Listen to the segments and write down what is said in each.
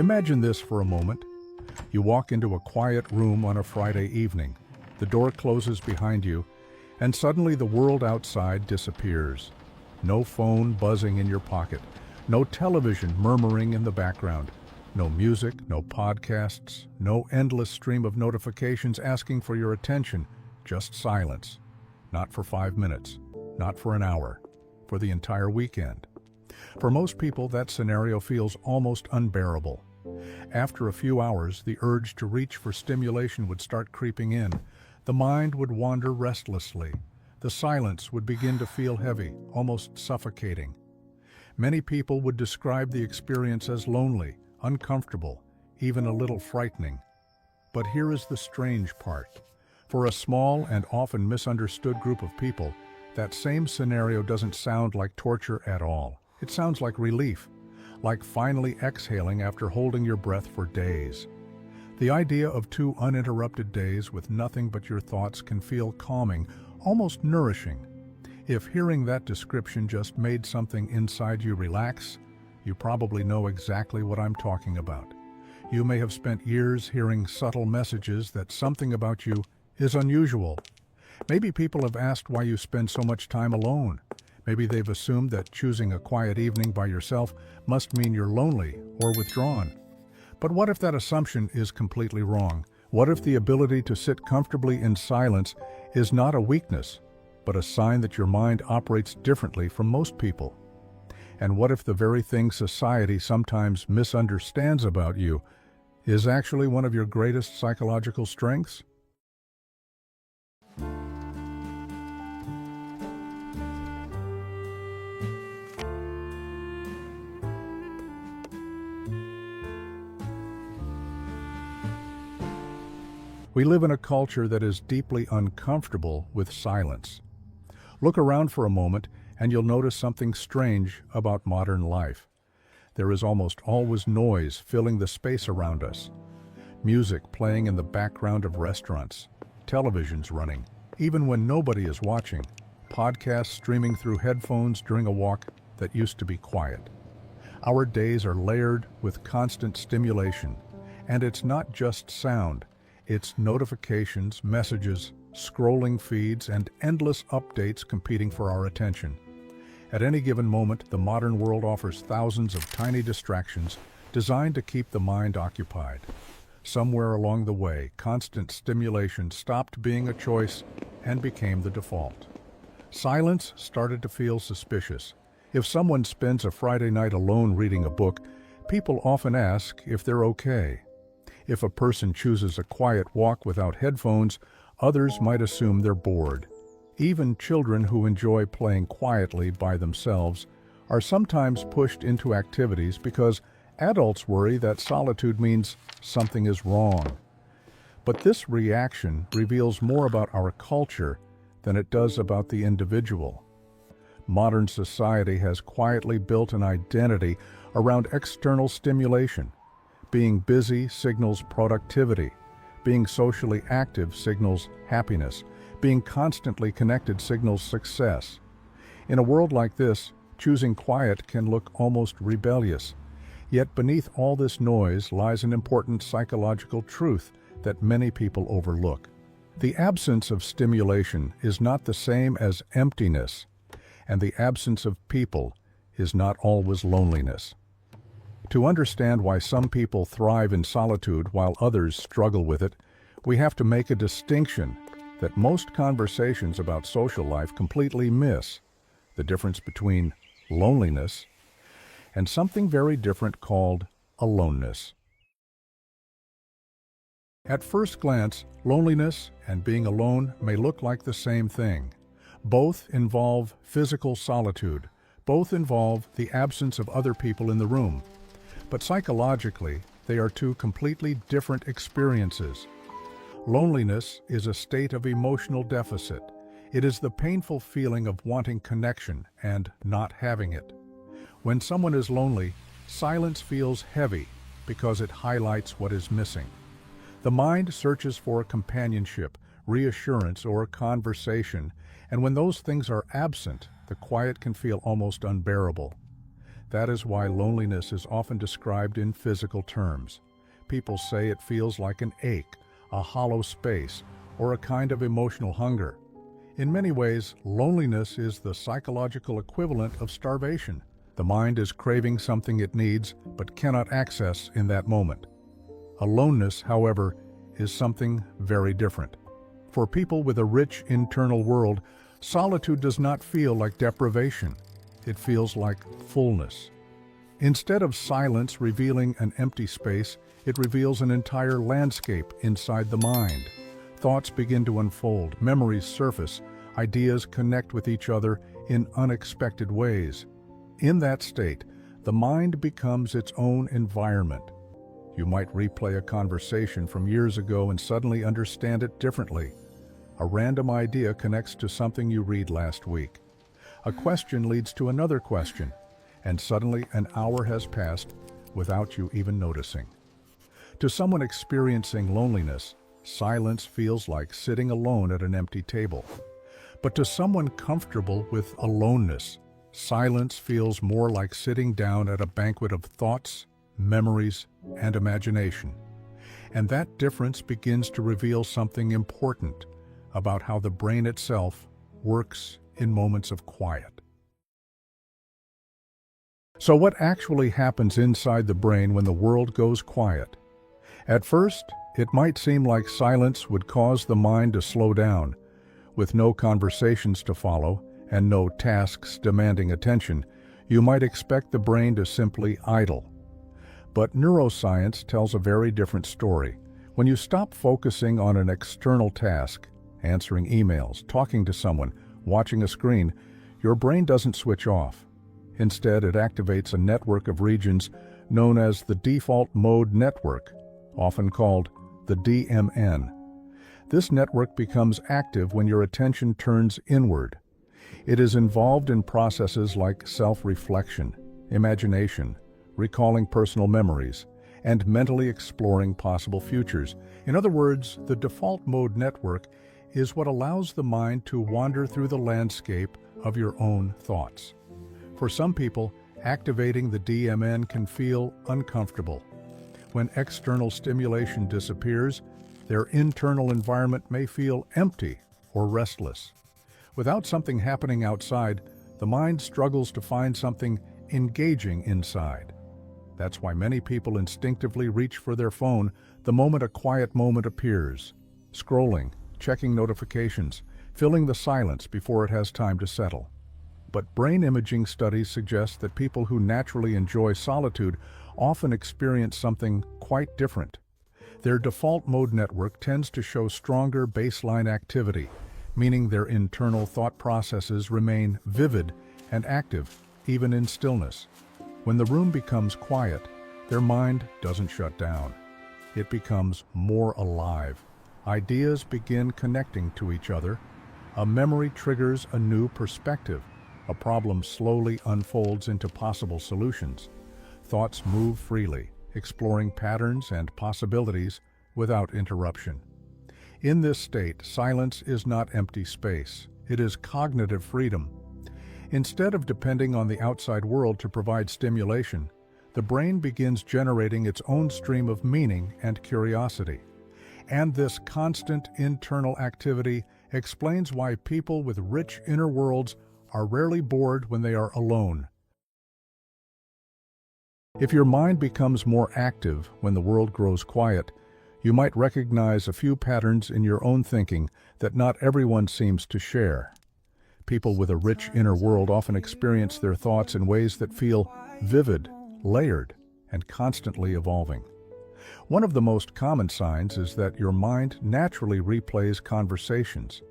Imagine this for a moment. You walk into a quiet room on a Friday evening. The door closes behind you, and suddenly the world outside disappears. No phone buzzing in your pocket, no television murmuring in the background, no music, no podcasts, no endless stream of notifications asking for your attention, just silence. Not for 5 minutes, not for an hour, for the entire weekend. For most people, that scenario feels almost unbearable. After a few hours, the urge to reach for stimulation would start creeping in. The mind would wander restlessly. The silence would begin to feel heavy, almost suffocating. Many people would describe the experience as lonely, uncomfortable, even a little frightening. But here is the strange part. For a small and often misunderstood group of people, that same scenario doesn't sound like torture at all. It sounds like relief, like finally exhaling after holding your breath for days. The idea of 2 uninterrupted days with nothing but your thoughts can feel calming, almost nourishing. If hearing that description just made something inside you relax, you probably know exactly what I'm talking about. You may have spent years hearing subtle messages that something about you is unusual. Maybe people have asked why you spend so much time alone. Maybe they've assumed that choosing a quiet evening by yourself must mean you're lonely or withdrawn. But what if that assumption is completely wrong? What if the ability to sit comfortably in silence is not a weakness, but a sign that your mind operates differently from most people? And what if the very thing society sometimes misunderstands about you is actually one of your greatest psychological strengths? We live in a culture that is deeply uncomfortable with silence. Look around for a moment and you'll notice something strange about modern life. There is almost always noise filling the space around us. Music playing in the background of restaurants, televisions running, even when nobody is watching, podcasts streaming through headphones during a walk that used to be quiet. Our days are layered with constant stimulation, and it's not just sound. It's notifications, messages, scrolling feeds, and endless updates competing for our attention. At any given moment, the modern world offers thousands of tiny distractions designed to keep the mind occupied. Somewhere along the way, constant stimulation stopped being a choice and became the default. Silence started to feel suspicious. If someone spends a Friday night alone reading a book, people often ask if they're okay. If a person chooses a quiet walk without headphones, others might assume they're bored. Even children who enjoy playing quietly by themselves are sometimes pushed into activities because adults worry that solitude means something is wrong. But this reaction reveals more about our culture than it does about the individual. Modern society has quietly built an identity around external stimulation. Being busy signals productivity. Being socially active signals happiness. Being constantly connected signals success. In a world like this, choosing quiet can look almost rebellious. Yet beneath all this noise lies an important psychological truth that many people overlook. The absence of stimulation is not the same as emptiness, and the absence of people is not always loneliness. To understand why some people thrive in solitude while others struggle with it, we have to make a distinction that most conversations about social life completely miss: the difference between loneliness and something very different called aloneness. At first glance, loneliness and being alone may look like the same thing. Both involve physical solitude. Both involve the absence of other people in the room. But psychologically, they are 2 completely different experiences. Loneliness is a state of emotional deficit. It is the painful feeling of wanting connection and not having it. When someone is lonely, silence feels heavy because it highlights what is missing. The mind searches for companionship, reassurance, or conversation, and when those things are absent, the quiet can feel almost unbearable. That is why loneliness is often described in physical terms. People say it feels like an ache, a hollow space, or a kind of emotional hunger. In many ways, loneliness is the psychological equivalent of starvation. The mind is craving something it needs but cannot access in that moment. Aloneness, however, is something very different. For people with a rich internal world, solitude does not feel like deprivation. It feels like fullness. Instead of silence revealing an empty space, it reveals an entire landscape inside the mind. Thoughts begin to unfold, memories surface, ideas connect with each other in unexpected ways. In that state, the mind becomes its own environment. You might replay a conversation from years ago and suddenly understand it differently. A random idea connects to something you read last week. A question leads to another question, and suddenly an hour has passed without you even noticing. To someone experiencing loneliness, silence feels like sitting alone at an empty table. But to someone comfortable with aloneness, silence feels more like sitting down at a banquet of thoughts, memories, and imagination. And that difference begins to reveal something important about how the brain itself works in moments of quiet. So what actually happens inside the brain when the world goes quiet? At first, it might seem like silence would cause the mind to slow down. With no conversations to follow and no tasks demanding attention, you might expect the brain to simply idle. But neuroscience tells a very different story. When you stop focusing on an external task, answering emails, talking to someone, watching a screen, your brain doesn't switch off. Instead, it activates a network of regions known as the default mode network, often called the DMN. This network becomes active when your attention turns inward. It is involved in processes like self-reflection, imagination, recalling personal memories, and mentally exploring possible futures. In other words, the default mode network is what allows the mind to wander through the landscape of your own thoughts. For some people, activating the DMN can feel uncomfortable. When external stimulation disappears, their internal environment may feel empty or restless. Without something happening outside, the mind struggles to find something engaging inside. That's why many people instinctively reach for their phone the moment a quiet moment appears, scrolling, checking notifications, filling the silence before it has time to settle. But brain imaging studies suggest that people who naturally enjoy solitude often experience something quite different. Their default mode network tends to show stronger baseline activity, meaning their internal thought processes remain vivid and active, even in stillness. When the room becomes quiet, their mind doesn't shut down. It becomes more alive. Ideas begin connecting to each other. A memory triggers a new perspective. A problem slowly unfolds into possible solutions. Thoughts move freely, exploring patterns and possibilities without interruption. In this state, silence is not empty space. It is cognitive freedom. Instead of depending on the outside world to provide stimulation, the brain begins generating its own stream of meaning and curiosity. And this constant internal activity explains why people with rich inner worlds are rarely bored when they are alone. If your mind becomes more active when the world grows quiet, you might recognize a few patterns in your own thinking that not everyone seems to share. People with a rich inner world often experience their thoughts in ways that feel vivid, layered, and constantly evolving. One of the most common signs is that your mind naturally replays conversations.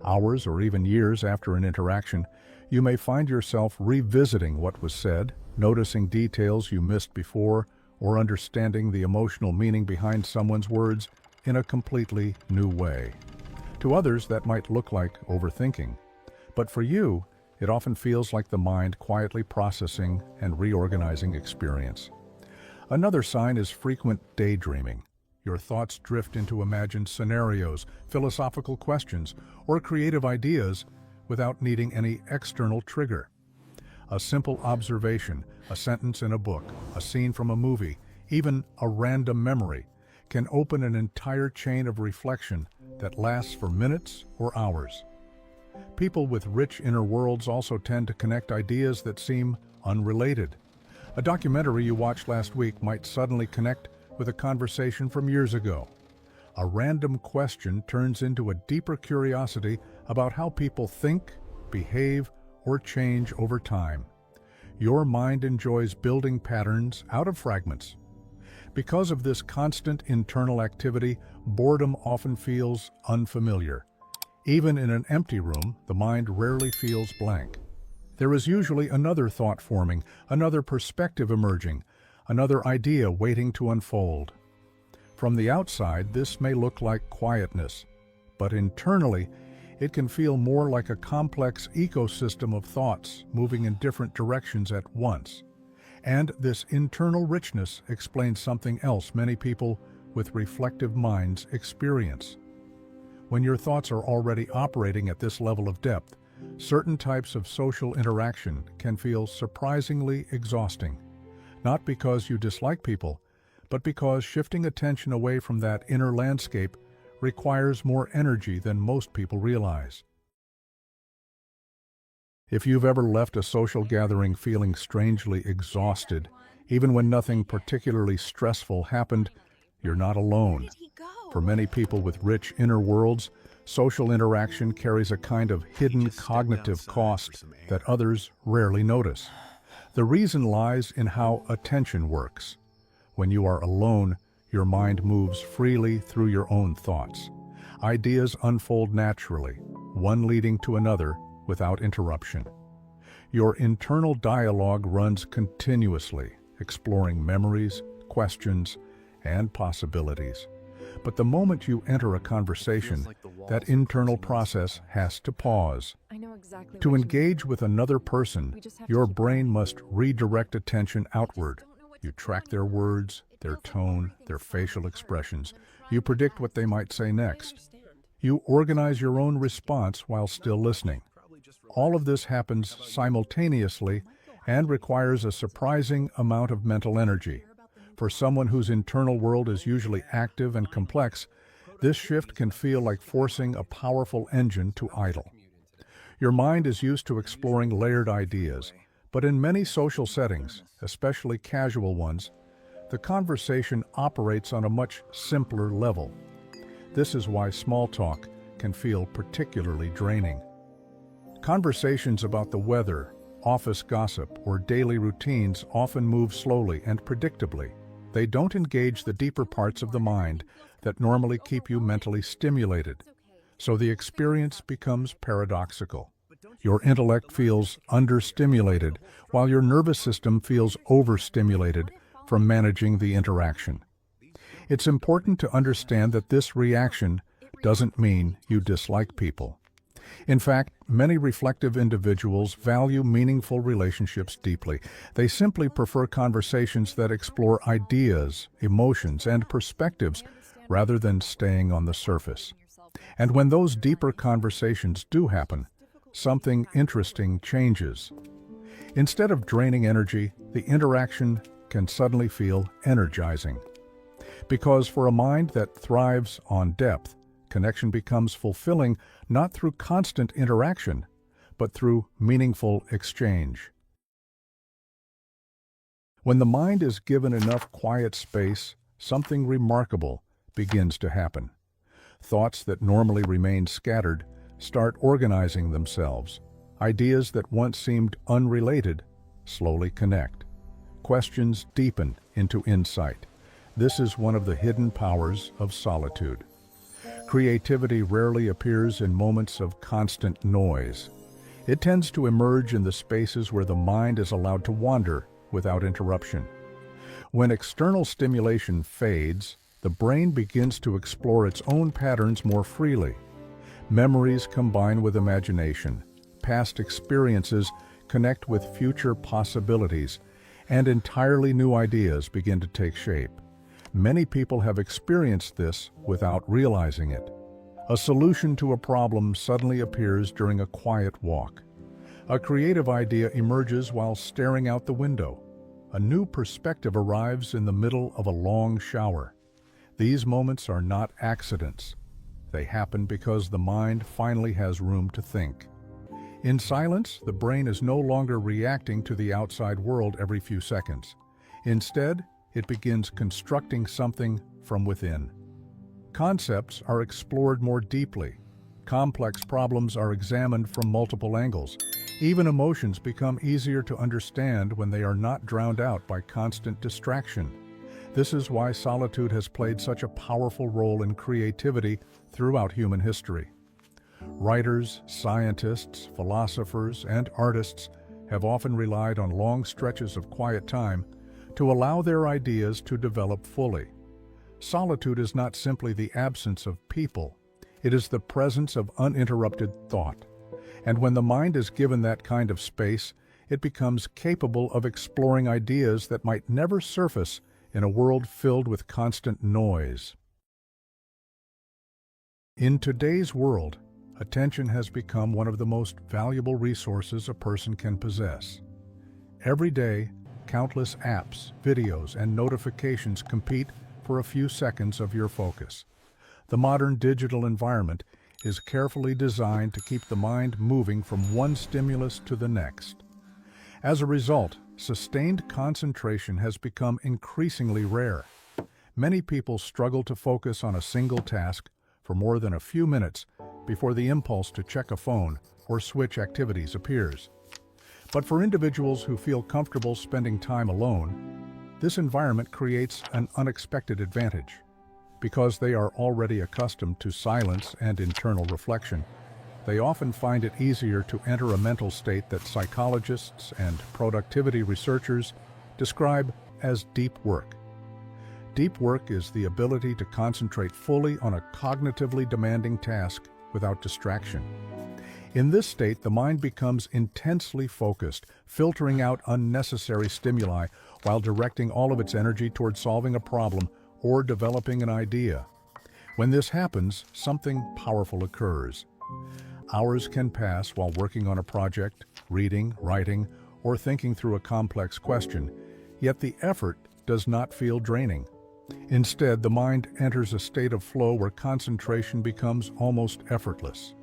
Hours or even years after an interaction, you may find yourself revisiting what was said, noticing details you missed before, or understanding the emotional meaning behind someone's words in a completely new way. To others, that might look like overthinking. But for you, it often feels like the mind quietly processing and reorganizing experience. Another sign is frequent daydreaming. Your thoughts drift into imagined scenarios, philosophical questions, or creative ideas without needing any external trigger. A simple observation, a sentence in a book, a scene from a movie, even a random memory, can open an entire chain of reflection that lasts for minutes or hours. People with rich inner worlds also tend to connect ideas that seem unrelated. A documentary you watched last week might suddenly connect with a conversation from years ago. A random question turns into a deeper curiosity about how people think, behave, or change over time. Your mind enjoys building patterns out of fragments. Because of this constant internal activity, boredom often feels unfamiliar. Even in an empty room, the mind rarely feels blank. There is usually another thought forming, another perspective emerging, another idea waiting to unfold. From the outside, this may look like quietness, but internally, it can feel more like a complex ecosystem of thoughts moving in different directions at once. And this internal richness explains something else many people with reflective minds experience. When your thoughts are already operating at this level of depth, certain types of social interaction can feel surprisingly exhausting. Not because you dislike people, but because shifting attention away from that inner landscape requires more energy than most people realize. If you've ever left a social gathering feeling strangely exhausted, even when nothing particularly stressful happened, you're not alone. For many people with rich inner worlds, social interaction carries a kind of hidden cognitive cost that others rarely notice. The reason lies in how attention works. When you are alone, your mind moves freely through your own thoughts. Ideas unfold naturally, one leading to another without interruption. Your internal dialogue runs continuously, exploring memories, questions, and possibilities. But the moment you enter a conversation, that internal process has to pause. To engage with another person, your brain must redirect attention outward. You track their words, their tone, their facial expressions. You predict what they might say next. You organize your own response while still listening. All of this happens simultaneously and requires a surprising amount of mental energy. For someone whose internal world is usually active and complex, this shift can feel like forcing a powerful engine to idle. Your mind is used to exploring layered ideas, but in many social settings, especially casual ones, the conversation operates on a much simpler level. This is why small talk can feel particularly draining. Conversations about the weather, office gossip, or daily routines often move slowly and predictably. They don't engage the deeper parts of the mind that normally keep you mentally stimulated. So the experience becomes paradoxical. Your intellect feels understimulated, while your nervous system feels overstimulated from managing the interaction. It's important to understand that this reaction doesn't mean you dislike people. In fact, many reflective individuals value meaningful relationships deeply. They simply prefer conversations that explore ideas, emotions, and perspectives rather than staying on the surface. And when those deeper conversations do happen, something interesting changes. Instead of draining energy, the interaction can suddenly feel energizing. Because for a mind that thrives on depth, connection becomes fulfilling not through constant interaction, but through meaningful exchange. When the mind is given enough quiet space, something remarkable begins to happen. Thoughts that normally remain scattered start organizing themselves. Ideas that once seemed unrelated slowly connect. Questions deepen into insight. This is one of the hidden powers of solitude. Creativity rarely appears in moments of constant noise. It tends to emerge in the spaces where the mind is allowed to wander without interruption. When external stimulation fades, the brain begins to explore its own patterns more freely. Memories combine with imagination, past experiences connect with future possibilities, and entirely new ideas begin to take shape. Many people have experienced this without realizing it. A solution to a problem suddenly appears during a quiet walk. A creative idea emerges while staring out the window. A new perspective arrives in the middle of a long shower. These moments are not accidents. They happen because the mind finally has room to think. In silence, the brain is no longer reacting to the outside world every few seconds. Instead, it begins constructing something from within. Concepts are explored more deeply. Complex problems are examined from multiple angles. Even emotions become easier to understand when they are not drowned out by constant distraction. This is why solitude has played such a powerful role in creativity throughout human history. Writers, scientists, philosophers, and artists have often relied on long stretches of quiet time to allow their ideas to develop fully. Solitude is not simply the absence of people, it is the presence of uninterrupted thought. And when the mind is given that kind of space, it becomes capable of exploring ideas that might never surface in a world filled with constant noise. In today's world, attention has become one of the most valuable resources a person can possess. Every day, countless apps, videos, and notifications compete for a few seconds of your focus. The modern digital environment is carefully designed to keep the mind moving from one stimulus to the next. As a result, sustained concentration has become increasingly rare. Many people struggle to focus on a single task for more than a few minutes before the impulse to check a phone or switch activities appears. But for individuals who feel comfortable spending time alone, this environment creates an unexpected advantage. Because they are already accustomed to silence and internal reflection, they often find it easier to enter a mental state that psychologists and productivity researchers describe as deep work. Deep work is the ability to concentrate fully on a cognitively demanding task without distraction. In this state, the mind becomes intensely focused, filtering out unnecessary stimuli while directing all of its energy toward solving a problem or developing an idea. When this happens, something powerful occurs. Hours can pass while working on a project, reading, writing, or thinking through a complex question, yet the effort does not feel draining. Instead, the mind enters a state of flow where concentration becomes almost effortless.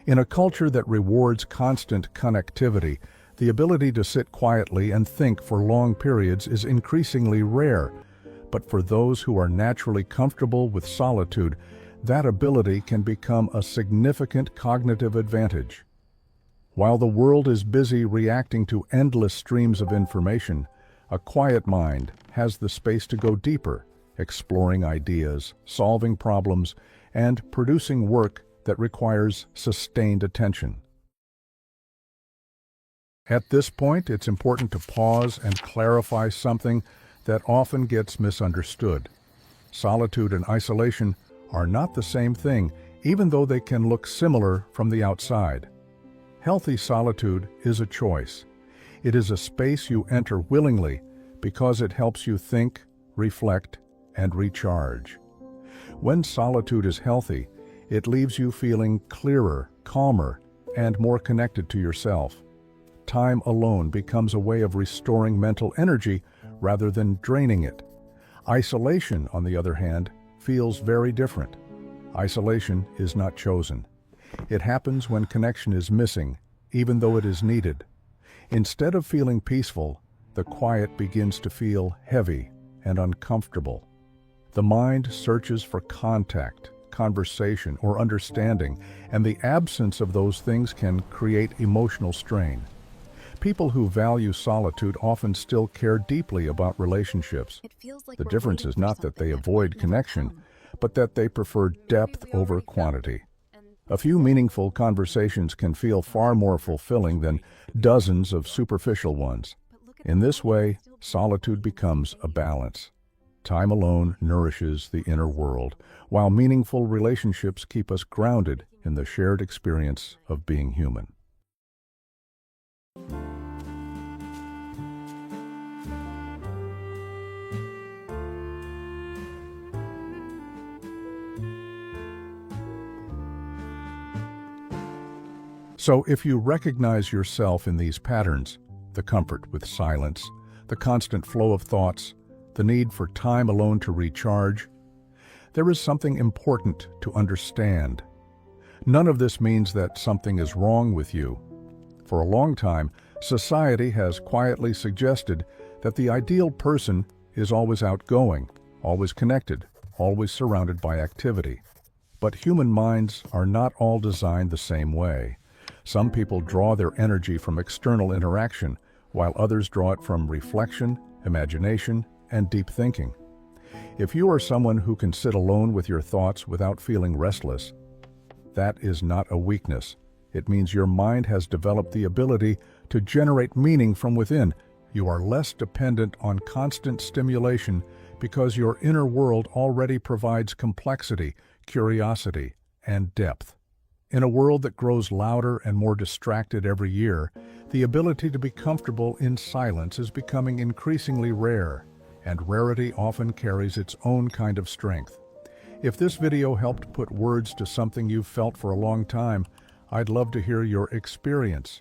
In a culture that rewards constant connectivity, the ability to sit quietly and think for long periods is increasingly rare. But for those who are naturally comfortable with solitude, that ability can become a significant cognitive advantage. While the world is busy reacting to endless streams of information, a quiet mind has the space to go deeper, exploring ideas, solving problems, and producing work that requires sustained attention. At this point, it's important to pause and clarify something that often gets misunderstood. Solitude and isolation are not the same thing, even though they can look similar from the outside. Healthy solitude is a choice. It is a space you enter willingly because it helps you think, reflect, and recharge. When solitude is healthy, it leaves you feeling clearer, calmer, and more connected to yourself. Time alone becomes a way of restoring mental energy rather than draining it. Isolation, on the other hand, feels very different. Isolation is not chosen. It happens when connection is missing, even though it is needed. Instead of feeling peaceful, the quiet begins to feel heavy and uncomfortable. The mind searches for contact, conversation, or understanding, and the absence of those things can create emotional strain. People who value solitude often still care deeply about relationships. The difference is not that they avoid connection, but that they prefer depth over quantity. A few meaningful conversations can feel far more fulfilling than dozens of superficial ones. In this way, solitude becomes a balance. Time alone nourishes the inner world, while meaningful relationships keep us grounded in the shared experience of being human. So if you recognize yourself in these patterns, the comfort with silence, the constant flow of thoughts, the need for time alone to recharge, there is something important to understand. None of this means that something is wrong with you. For a long time, society has quietly suggested that the ideal person is always outgoing, always connected, always surrounded by activity. But human minds are not all designed the same way. Some people draw their energy from external interaction, while others draw it from reflection, imagination, and deep thinking. If you are someone who can sit alone with your thoughts without feeling restless, that is not a weakness. It means your mind has developed the ability to generate meaning from within. You are less dependent on constant stimulation because your inner world already provides complexity, curiosity, and depth. In a world that grows louder and more distracted every year, the ability to be comfortable in silence is becoming increasingly rare, and rarity often carries its own kind of strength. If this video helped put words to something you've felt for a long time, I'd love to hear your experience.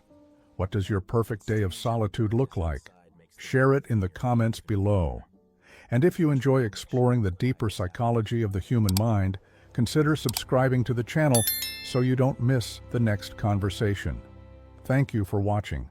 What does your perfect day of solitude look like? Share it in the comments below. And if you enjoy exploring the deeper psychology of the human mind, consider subscribing to the channel so you don't miss the next conversation. Thank you for watching.